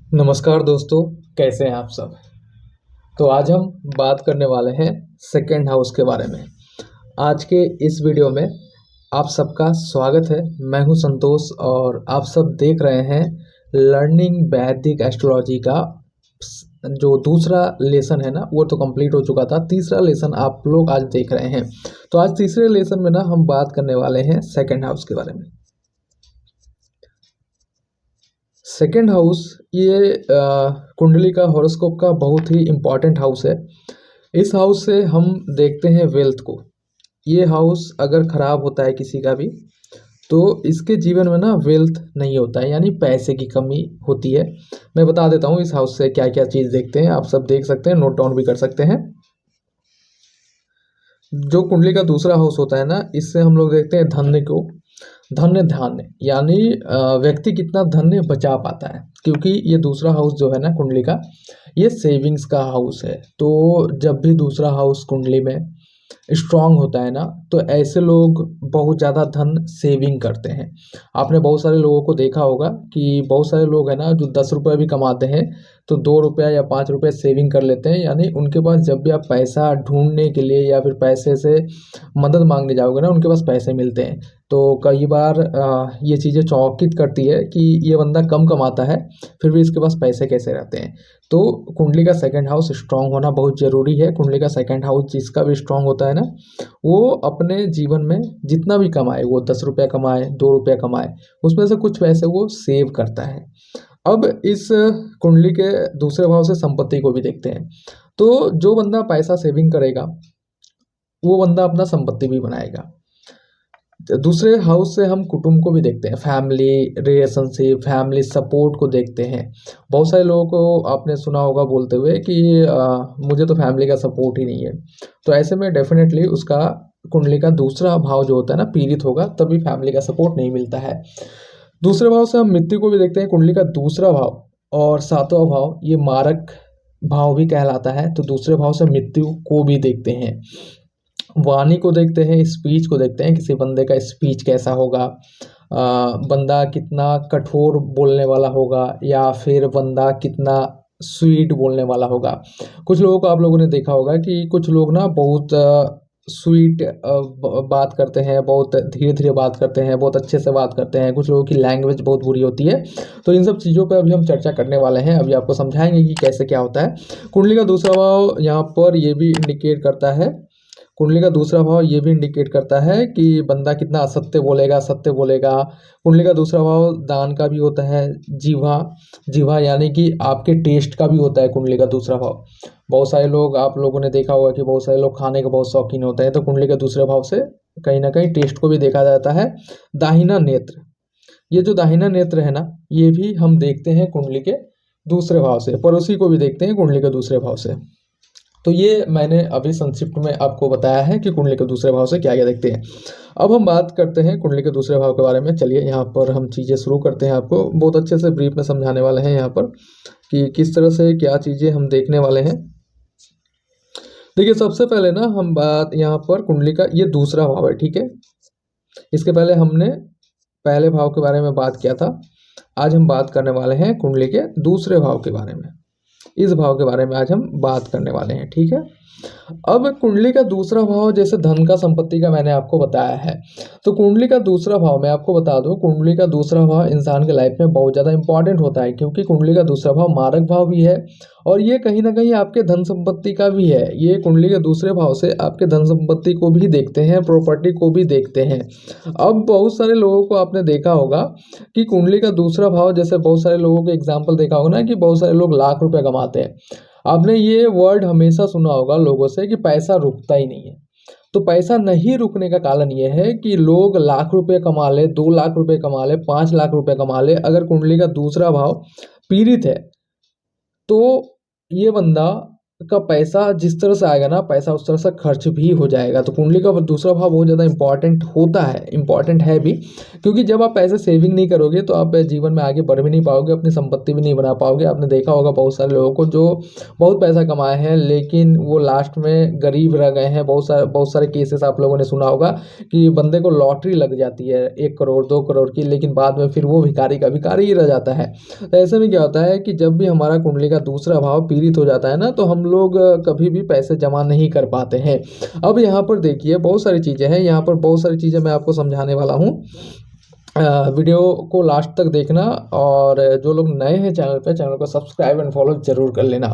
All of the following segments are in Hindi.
नमस्कार दोस्तों, कैसे हैं आप सब। तो आज हम बात करने वाले हैं सेकंड हाउस के बारे में। आज के इस वीडियो में आप सबका स्वागत है। मैं हूं संतोष और आप सब देख रहे हैं लर्निंग वैदिक एस्ट्रोलॉजी का जो दूसरा लेसन है ना, वो तो कंप्लीट हो चुका था। तीसरा लेसन आप लोग आज देख रहे हैं। तो आज तीसरे लेसन में ना हम बात करने वाले हैं सेकंड हाउस के बारे में। सेकंड हाउस ये कुंडली का हॉरोस्कोप का बहुत ही इम्पॉर्टेंट हाउस है। इस हाउस से हम देखते हैं वेल्थ को। ये हाउस अगर ख़राब होता है किसी का भी, तो इसके जीवन में ना वेल्थ नहीं होता है, यानी पैसे की कमी होती है। मैं बता देता हूँ इस हाउस से क्या क्या चीज़ देखते हैं। आप सब देख सकते हैं, नोट डाउन भी कर सकते हैं। जो कुंडली का दूसरा हाउस होता है ना, इससे हम लोग देखते हैं धन्य को। धन्य धान्य यानी व्यक्ति कितना धन्य बचा पाता है, क्योंकि ये दूसरा हाउस जो है ना कुंडली का, ये सेविंग्स का हाउस है। तो जब भी दूसरा हाउस कुंडली में स्ट्रांग होता है ना, तो ऐसे लोग बहुत ज़्यादा धन सेविंग करते हैं। आपने बहुत सारे लोगों को देखा होगा कि बहुत सारे लोग हैं ना जो 10 रुपये भी कमाते हैं तो 2 रुपया या 5 रुपये सेविंग कर लेते हैं। यानी उनके पास जब भी आप पैसा ढूंढने के लिए या फिर पैसे से मदद मांगने जाओगे ना, उनके पास पैसे मिलते हैं। तो कई बार ये चीज़ें चौंकित करती है कि ये बंदा कम कमाता है फिर भी इसके पास पैसे कैसे रहते हैं। तो कुंडली का सेकंड हाउस स्ट्रांग होना बहुत ज़रूरी है। कुंडली का सेकंड हाउस जिसका भी स्ट्रांग होता है ना, वो अपने जीवन में जितना भी कमाए, वो 10 रुपया कमाए, 2 रुपया कमाए, उसमें से कुछ पैसे वो सेव करता है। अब इस कुंडली के दूसरे भाव से संपत्ति को भी देखते हैं। तो जो बंदा पैसा सेविंग करेगा, वो बंदा अपना संपत्ति भी बनाएगा। दूसरे हाउस से हम कुटुंब को भी देखते हैं, फैमिली रिलेशनशिप, फैमिली सपोर्ट को देखते हैं। बहुत सारे लोगों को आपने सुना होगा बोलते हुए कि मुझे तो फैमिली का सपोर्ट ही नहीं है। तो ऐसे में डेफिनेटली उसका कुंडली का दूसरा भाव जो होता है ना पीड़ित होगा, तभी फैमिली का सपोर्ट नहीं मिलता है। दूसरे भाव से हम मृत्यु को भी देखते हैं। कुंडली का दूसरा भाव और सातवां भाव ये मारक भाव भी कहलाता है। तो दूसरे भाव से मृत्यु को भी देखते हैं, वाणी को देखते हैं, स्पीच को देखते हैं, किसी बंदे का स्पीच कैसा होगा, बंदा कितना कठोर बोलने वाला होगा या फिर बंदा कितना स्वीट बोलने वाला होगा। कुछ लोगों को आप लोगों ने देखा होगा कि कुछ लोग ना बहुत स्वीट बात करते हैं, बहुत धीरे धीरे बात करते हैं, बहुत अच्छे से बात करते हैं। कुछ लोगों की लैंग्वेज बहुत बुरी होती है। तो इन सब चीज़ों पे अभी हम चर्चा करने वाले हैं। अभी आपको समझाएंगे कि कैसे क्या होता है। कुंडली का दूसरा भाव यहाँ पर ये भी इंडिकेट करता है, कुंडली का दूसरा भाव ये भी इंडिकेट करता है कि बंदा कितना असत्य बोलेगा, सत्य बोलेगा। कुंडली का दूसरा भाव दान का भी होता है, जीवा। जीवा यानी कि आपके टेस्ट का भी होता है कुंडली का दूसरा भाव। बहुत सारे लोग, आप लोगों ने देखा होगा कि बहुत सारे लोग खाने के बहुत शौकीन होते हैं। तो कुंडली के दूसरे भाव से कहीं ना कहीं टेस्ट को भी देखा जाता है। दाहिना नेत्र, ये जो दाहिना नेत्र है ना, ये भी हम देखते हैं कुंडली के दूसरे भाव से। पड़ोसी को भी देखते हैं कुंडली के दूसरे भाव से। तो ये मैंने अभी संक्षिप्त में आपको बताया है कि कुंडली के दूसरे भाव से क्या क्या देखते हैं। अब हम बात करते हैं कुंडली के दूसरे भाव के बारे में। चलिए यहाँ पर हम चीज़ें शुरू करते हैं। आपको बहुत अच्छे से ब्रीफ में समझाने वाले हैं यहाँ पर कि किस तरह से क्या चीज़ें हम देखने वाले हैं। देखिए, सबसे पहले ना हम बात यहाँ पर कुंडली का ये दूसरा भाव है, ठीक है। इसके पहले हमने पहले भाव के बारे में बात किया था। आज हम बात करने वाले हैं कुंडली के दूसरे भाव के बारे में। इस भाव के बारे में आज हम बात करने वाले हैं, ठीक है। अब कुंडली का दूसरा भाव जैसे धन का, संपत्ति का मैंने आपको बताया है। तो कुंडली का दूसरा भाव मैं आपको बता दूं, कुंडली का दूसरा भाव इंसान के लाइफ में बहुत ज़्यादा इंपॉर्टेंट होता है, क्योंकि कुंडली का दूसरा भाव मारक भाव भी है और ये कहीं ना कहीं आपके धन संपत्ति का भी है। ये कुंडली के दूसरे भाव से आपके धन संपत्ति को भी देखते हैं, प्रॉपर्टी को भी देखते हैं। अब बहुत सारे लोगों को आपने देखा होगा कि कुंडली का दूसरा भाव, जैसे बहुत सारे लोगों के एग्जाम्पल देखा होगा ना कि बहुत सारे लोग लाख रुपए कमाते हैं। आपने ये वर्ड हमेशा सुना होगा लोगों से कि पैसा रुकता ही नहीं है। तो पैसा नहीं रुकने का कारण ये है कि लोग लाख रुपए कमा ले, 2 लाख रुपए कमा ले, 5 लाख रुपए कमा ले, अगर कुंडली का दूसरा भाव पीड़ित है तो ये बंदा का पैसा जिस तरह से आएगा ना, पैसा उस तरह से खर्च भी हो जाएगा। तो कुंडली का दूसरा भाव बहुत ज़्यादा इंपॉर्टेंट होता है, इंपॉर्टेंट है भी, क्योंकि जब आप पैसे सेविंग नहीं करोगे तो आप जीवन में आगे बढ़ भी नहीं पाओगे, अपनी संपत्ति भी नहीं बना पाओगे। आपने देखा होगा बहुत सारे लोगों को जो बहुत पैसा कमाए हैं लेकिन वो लास्ट में गरीब रह गए हैं। बहुत सारे केसेस आप लोगों ने सुना होगा कि बंदे को लॉटरी लग जाती है 1 करोड़ 2 करोड़ की, लेकिन बाद में फिर वो भिखारी का भिखारी ही रह जाता है। तो ऐसे में क्या होता है कि जब भी हमारा कुंडली का दूसरा भाव पीड़ित हो जाता है ना, तो हम लोग कभी भी पैसे जमा नहीं कर पाते हैं। अब यहाँ पर देखिए बहुत सारी चीज़ें हैं, यहाँ पर बहुत सारी चीज़ें मैं आपको समझाने वाला हूँ। वीडियो को लास्ट तक देखना, और जो लोग नए हैं चैनल पे, चैनल को सब्सक्राइब एंड फॉलो जरूर कर लेना।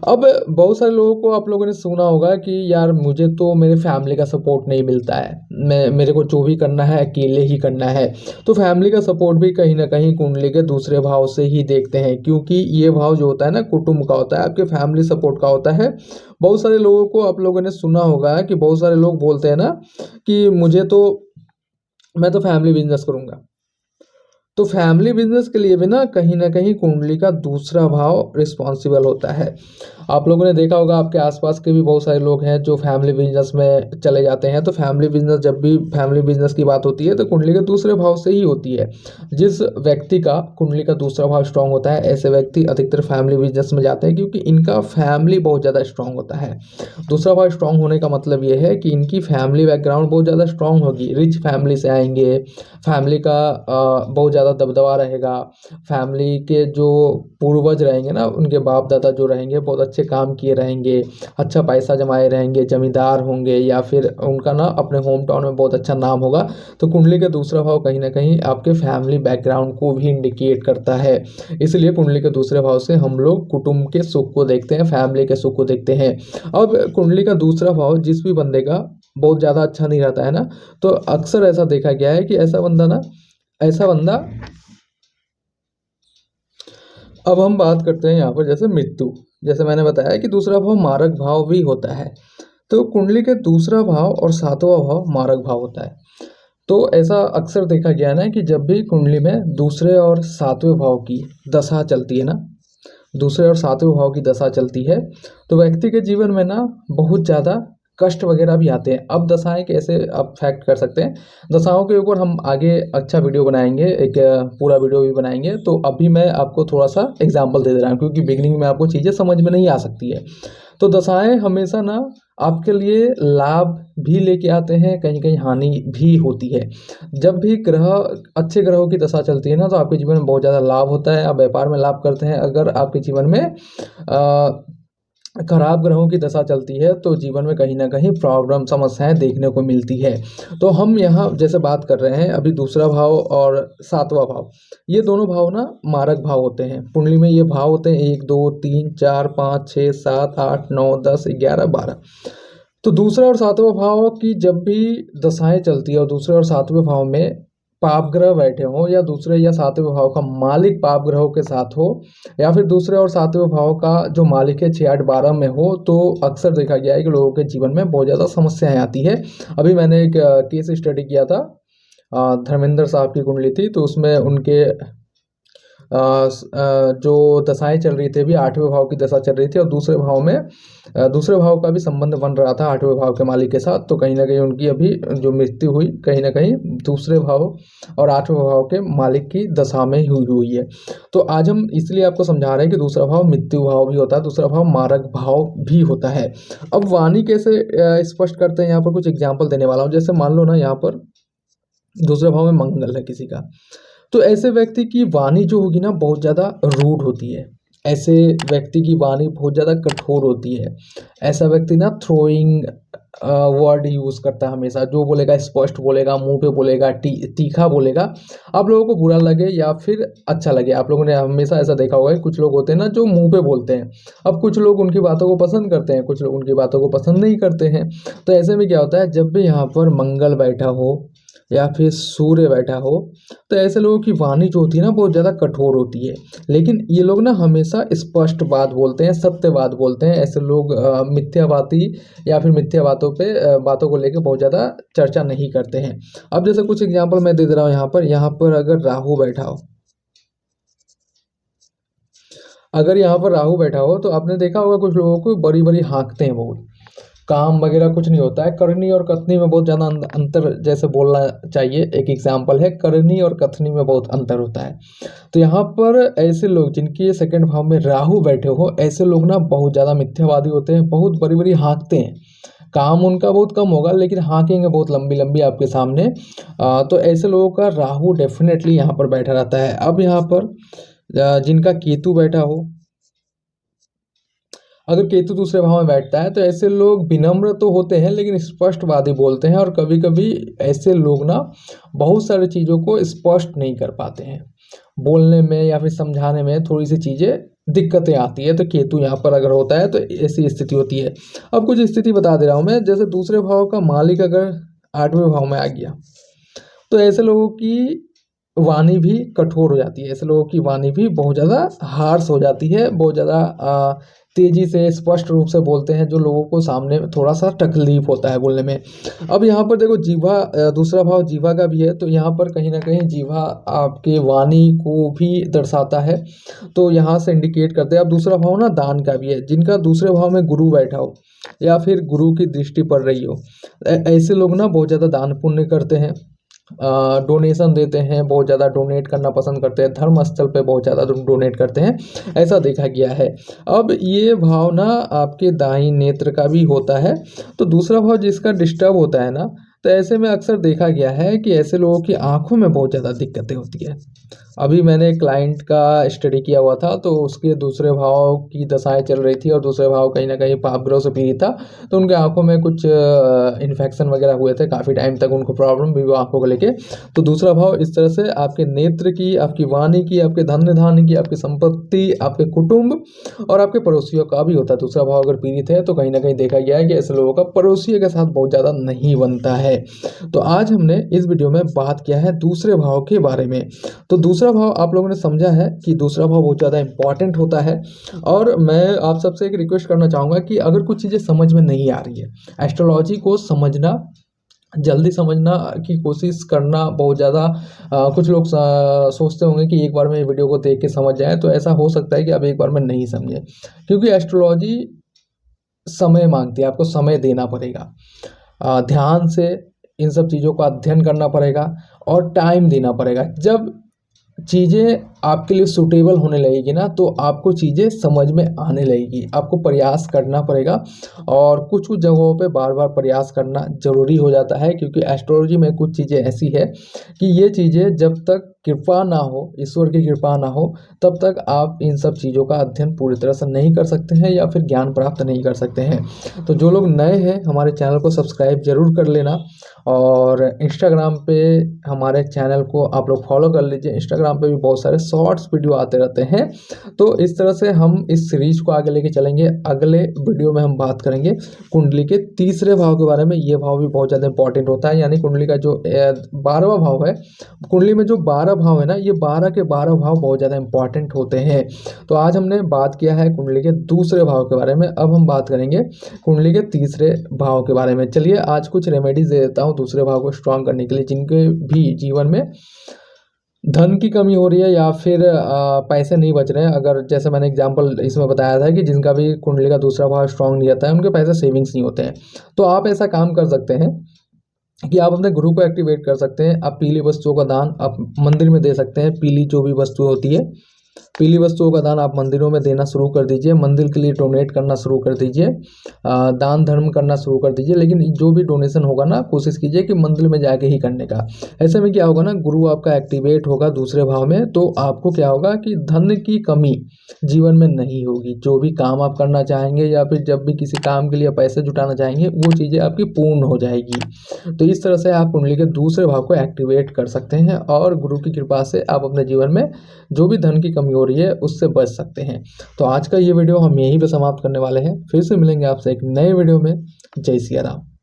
अब बहुत सारे लोगों को आप लोगों ने सुना होगा कि यार मुझे तो मेरे फैमिली का सपोर्ट नहीं मिलता है, मेरे को जो भी करना है अकेले ही करना है। तो फैमिली का सपोर्ट भी कहीं ना कहीं कुंडली के दूसरे भाव से ही देखते हैं, क्योंकि ये भाव जो होता है ना कुटुंब का होता है, आपके फैमिली सपोर्ट का होता है। बहुत सारे लोगों को आप लोगों ने सुना होगा कि बहुत सारे लोग बोलते हैं ना कि मैं तो फैमिली बिजनेस करूंगा। तो फैमिली बिजनेस के लिए भी ना कहीं कुंडली का दूसरा भाव रिस्पॉन्सिबल होता है। आप लोगों ने देखा होगा आपके आसपास के भी बहुत सारे लोग हैं जो फैमिली बिजनेस में चले जाते हैं। तो फैमिली बिजनेस, जब भी फैमिली बिजनेस की बात होती है तो कुंडली के दूसरे भाव से ही होती है। जिस व्यक्ति का कुंडली का दूसरा भाव स्ट्रांग होता है, ऐसे व्यक्ति अधिकतर फैमिली बिजनेस में जाते हैं, क्योंकि इनका फैमिली बहुत ज़्यादा स्ट्रांग होता है। दूसरा भाव स्ट्रांग होने का मतलब ये है कि इनकी फैमिली बैकग्राउंड बहुत ज़्यादा स्ट्रांग होगी, रिच फैमिली से आएंगे, फैमिली का बहुत ज़्यादा दबदबा रहेगा, फैमिली के जो पूर्वज रहेंगे ना, उनके बाप दादा जो रहेंगे बहुत अच्छे काम किए रहेंगे, अच्छा पैसा जमाए रहेंगे, जमींदार होंगे, या फिर उनका ना अपने होम टाउन में बहुत अच्छा नाम होगा। तो कुंडली का दूसरा भाव कहीं ना कहीं आपके फैमिली बैकग्राउंड को भी इंडिकेट करता है। इसलिए कुंडली के दूसरे भाव से हम लोग कुटुंब के सुख को देखते हैं, फैमिली के सुख को देखते हैं। अब कुंडली का दूसरा भाव जिस भी बंदे का बहुत ज़्यादा अच्छा नहीं रहता है ना, तो अक्सर ऐसा देखा गया है कि ऐसा बंदा। अब हम बात करते हैं यहाँ पर जैसे मृत्यु, जैसे मैंने बताया कि दूसरा भाव मारक भाव भी होता है। तो कुंडली के दूसरा भाव और सातवां भाव मारक भाव होता है। तो ऐसा अक्सर देखा गया है ना कि जब भी कुंडली में दूसरे और सातवें भाव की दशा चलती है ना, दूसरे और सातवें भाव की दशा चलती है, तो व्यक्ति के जीवन में ना बहुत ज़्यादा कष्ट वगैरह भी आते हैं। अब दशाएं कैसे आप फैक्ट कर सकते हैं, दशाओं के ऊपर हम आगे अच्छा वीडियो बनाएंगे, एक पूरा वीडियो भी बनाएंगे। तो अभी मैं आपको थोड़ा सा एग्जांपल दे रहा हूँ, क्योंकि बिगिनिंग में आपको चीज़ें समझ में नहीं आ सकती है। तो दशाएं हमेशा ना आपके लिए लाभ भी लेके आते हैं, कहीं कहीं हानि भी होती है। जब भी अच्छे ग्रहों की दशा चलती है ना, तो आपके जीवन में बहुत ज़्यादा लाभ होता है, आप व्यापार में लाभ करते हैं। अगर आपके जीवन में खराब ग्रहों की दशा चलती है तो जीवन में कहीं ना कहीं प्रॉब्लम, समस्याएं देखने को मिलती है। तो हम यहाँ जैसे बात कर रहे हैं अभी दूसरा भाव और सातवां भाव, ये दोनों भाव ना मारक भाव होते हैं। कुंडली में ये भाव होते हैं 1 2 3 4 5 6 7 8 9 10 11 12। तो दूसरा और सातवां भाव की जब भी दशाएं चलती है और दूसरे और सातवें भाव में पाप ग्रह बैठे हों, या दूसरे या सातवें भाव का मालिक पाप ग्रहों के साथ हो, या फिर दूसरे और सातवें भाव का जो मालिक है 6 8 12 में हो, तो अक्सर देखा गया है कि लोगों के जीवन में बहुत ज़्यादा समस्याएं आती है। अभी मैंने एक केस स्टडी किया था, धर्मेंद्र साहब की कुंडली थी, तो उसमें उनके जो दशाएं चल रही थी, अभी 8वें भाव की दशा चल रही थी, और दूसरे भाव का भी संबंध बन रहा था 8वें भाव के मालिक के साथ। तो कहीं ना कहीं उनकी अभी जो मृत्यु हुई, कहीं ना कहीं दूसरे भाव और 8वें भाव के मालिक की दशा में हुई है। तो आज हम इसलिए आपको समझा रहे हैं कि दूसरा भाव मृत्यु भाव भी होता है, दूसरा भाव मारक भाव भी होता है। अब वाणी कैसे स्पष्ट करते हैं, यहाँ पर कुछ एग्जाम्पल देने वाला हूँ। जैसे मान लो ना, यहाँ पर दूसरे भाव में मंगल है किसी का, तो ऐसे व्यक्ति की वाणी जो होगी ना बहुत ज़्यादा रूड होती है, ऐसे व्यक्ति की वाणी बहुत ज़्यादा कठोर होती है। ऐसा व्यक्ति ना थ्रोइंग वर्ड यूज़ करता है हमेशा, जो बोलेगा स्पष्ट बोलेगा, मुंह पे बोलेगा, तीखा बोलेगा, आप लोगों को बुरा लगे या फिर अच्छा लगे। आप लोगों ने हमेशा ऐसा देखा होगा कि कुछ लोग होते हैं ना जो मुंह पे बोलते हैं। अब कुछ लोग उनकी बातों को पसंद करते हैं, कुछ लोग उनकी बातों को पसंद नहीं करते हैं। तो ऐसे में क्या होता है, जब भी यहाँ पर मंगल बैठा हो या फिर सूर्य बैठा हो, तो ऐसे लोगों की वाणी जो होती है ना बहुत ज़्यादा कठोर होती है। लेकिन ये लोग ना हमेशा स्पष्ट बात बोलते हैं, सत्य बात बोलते हैं। ऐसे लोग मिथ्यावादी या फिर मिथ्या बातों को लेकर बहुत ज़्यादा चर्चा नहीं करते हैं। अब जैसे कुछ एग्जांपल मैं दे दे रहा हूँ, यहाँ पर अगर राहु बैठा हो, अगर यहाँ पर राहु बैठा हो तो आपने देखा होगा कुछ लोगों को बड़ी बड़ी हाँकते हैं, बहुत काम वगैरह कुछ नहीं होता है। करनी और कथनी में बहुत ज़्यादा अंतर जैसे बोलना चाहिए। एक एग्जाम्पल है, करनी और कथनी में बहुत अंतर होता है। तो यहाँ पर ऐसे लोग जिनके सेकंड भाव में राहु बैठे हो, ऐसे लोग ना बहुत ज़्यादा मिथ्यावादी होते हैं, बहुत बड़ी बड़ी हाँकते हैं। काम उनका बहुत कम होगा लेकिन हाँकेंगे बहुत लंबी लंबी आपके सामने। तो ऐसे लोगों का राहु डेफिनेटली यहाँ पर बैठा रहता है। अब यहाँ पर जिनका केतु बैठा हो, अगर केतु दूसरे भाव में बैठता है तो ऐसे लोग विनम्र तो होते हैं लेकिन स्पष्टवादी बोलते हैं, और कभी कभी ऐसे लोग ना बहुत सारी चीज़ों को स्पष्ट नहीं कर पाते हैं। बोलने में या फिर समझाने में थोड़ी सी चीज़ें दिक्कतें आती है। तो केतु यहाँ पर अगर होता है तो ऐसी स्थिति होती है। अब कुछ स्थिति बता दे रहा हूँ मैं। जैसे दूसरे भाव का मालिक अगर 8वें भाव में आ गया तो ऐसे लोगों की वाणी भी कठोर हो जाती है। ऐसे लोगों की वाणी भी बहुत ज़्यादा हार्श हो जाती है, बहुत ज़्यादा तेज़ी से स्पष्ट रूप से बोलते हैं, जो लोगों को सामने थोड़ा सा तकलीफ होता है बोलने में। अब यहाँ पर देखो जीवा, दूसरा भाव जीवा का भी है, तो यहाँ पर कहीं ना कहीं जीवा आपके वाणी को भी दर्शाता है, तो यहाँ से इंडिकेट करते हैं। अब दूसरा भाव ना दान का भी है। जिनका दूसरे भाव में गुरु बैठा हो या फिर गुरु की दृष्टि पड़ रही हो, ऐसे लोग ना बहुत ज़्यादा दान पुण्य करते हैं, डोनेशन देते हैं, बहुत ज़्यादा डोनेट करना पसंद करते हैं, धर्म स्थल पे बहुत ज़्यादा डोनेट करते हैं, ऐसा देखा गया है। अब ये भाव ना आपके दाहिने नेत्र का भी होता है। तो दूसरा भाव जिसका डिस्टर्ब होता है ना, तो ऐसे में अक्सर देखा गया है कि ऐसे लोगों की आंखों में बहुत ज़्यादा दिक्कतें होती है। अभी मैंने एक क्लाइंट का स्टडी किया हुआ था, तो उसके दूसरे भाव की दशाएं चल रही थी और दूसरे भाव कहीं ना कहीं पाप ग्रह से पीड़ित था, तो उनके आंखों में कुछ इन्फेक्शन वगैरह हुए थे, काफ़ी टाइम तक उनको प्रॉब्लम भी हुआ आंखों को लेके। तो दूसरा भाव इस तरह से आपके नेत्र की, आपकी वाणी की, आपके धन धान्य की, आपकी संपत्ति, आपके कुटुंब और आपके पड़ोसियों का भी होता है। दूसरा भाव अगर पीड़ित है तो कहीं ना कहीं देखा गया है कि ऐसे लोगों का पड़ोसियों के साथ बहुत ज़्यादा नहीं बनता है। तो आज हमने इस वीडियो में बात किया है दूसरे भाव के बारे में। तो दूसरा भाव आप लोगों ने समझा है कि दूसरा भाव बहुत ज़्यादा इंपॉर्टेंट होता है। और मैं आप सबसे एक रिक्वेस्ट करना चाहूँगा कि अगर कुछ चीज़ें समझ में नहीं आ रही है, एस्ट्रोलॉजी को समझना, जल्दी समझना की कोशिश करना बहुत ज़्यादा, कुछ लोग सोचते होंगे कि एक बार में वीडियो को देख के समझ जाए, तो ऐसा हो सकता है कि आप एक बार में नहीं समझें, क्योंकि एस्ट्रोलॉजी समय मांगती है, आपको समय देना पड़ेगा, ध्यान से इन सब चीज़ों का अध्ययन करना पड़ेगा और टाइम देना पड़ेगा। जब चीज़ें आपके लिए सूटेबल होने लगेगी ना, तो आपको चीज़ें समझ में आने लगेगी। आपको प्रयास करना पड़ेगा और कुछ कुछ जगहों पे बार बार प्रयास करना ज़रूरी हो जाता है, क्योंकि एस्ट्रोलॉजी में कुछ चीज़ें ऐसी है कि ये चीज़ें जब तक कृपा ना हो, ईश्वर की कृपा ना हो, तब तक आप इन सब चीज़ों का अध्ययन पूरी तरह से नहीं कर सकते हैं या फिर ज्ञान प्राप्त नहीं कर सकते हैं। तो जो लोग नए हैं, हमारे चैनल को सब्सक्राइब जरूर कर लेना, और इंस्टाग्राम पे हमारे चैनल को आप लोग फॉलो कर लीजिए। इंस्टाग्राम पे भी बहुत सारे शॉर्ट्स वीडियो आते रहते हैं। तो इस तरह से हम इस सीरीज को आगे लेके चलेंगे। अगले वीडियो में हम बात करेंगे कुंडली के तीसरे भाव के बारे में। ये भाव भी बहुत ज़्यादा इंपॉर्टेंट होता है, यानी कुंडली का जो 12वां भाव है, कुंडली में जो 12 भाव है ना, ये 12 के 12 भाव बहुत ज़्यादा इंपॉर्टेंट होते हैं। तो आज हमने बात किया है कुंडली के दूसरे भाव के बारे में, अब हम बात करेंगे कुंडली के तीसरे भाव के बारे में। चलिए आज कुछ रेमेडीज दे देता हूँ दूसरे भाव को स्ट्रांग करने के लिए। जिनके भी जीवन में धन की कमी हो रही है या फिर पैसे नहीं बच रहे हैं, अगर जैसे मैंने एग्जांपल इसमें बताया था कि जिनका भी कुंडली का दूसरा भाव स्ट्रांग नहीं रहता है, उनके पैसे सेविंग्स नहीं होते हैं, तो आप ऐसा काम कर सकते हैं कि आप अपने गुरु को एक्टिवेट कर सकते हैं। आप पीली वस्तुओं का दान आप मंदिर में दे सकते हैं। पीली जो भी वस्तु होती है, पीली वस्तुओं का दान आप मंदिरों में देना शुरू कर दीजिए। मंदिर के लिए डोनेट करना शुरू कर दीजिए, दान धर्म करना शुरू कर दीजिए। लेकिन जो भी डोनेशन होगा ना, कोशिश कीजिए कि मंदिर में जाके ही करने का। ऐसे में क्या होगा ना, गुरु आपका एक्टिवेट होगा दूसरे भाव में, तो आपको क्या होगा कि धन की कमी जीवन में नहीं होगी। जो भी काम आप करना चाहेंगे या फिर जब भी किसी काम के लिए पैसे जुटाना चाहेंगे, वो चीज़ें आपकी पूर्ण हो जाएगी। तो इस तरह से आप कुंडली के दूसरे भाव को एक्टिवेट कर सकते हैं और गुरु की कृपा से आप अपने जीवन में जो भी धन की कमी हो रही है उससे बच सकते हैं। तो आज का ये वीडियो हम यहीं पे समाप्त करने वाले हैं। फिर से मिलेंगे आपसे एक नए वीडियो में। जय सिया राम।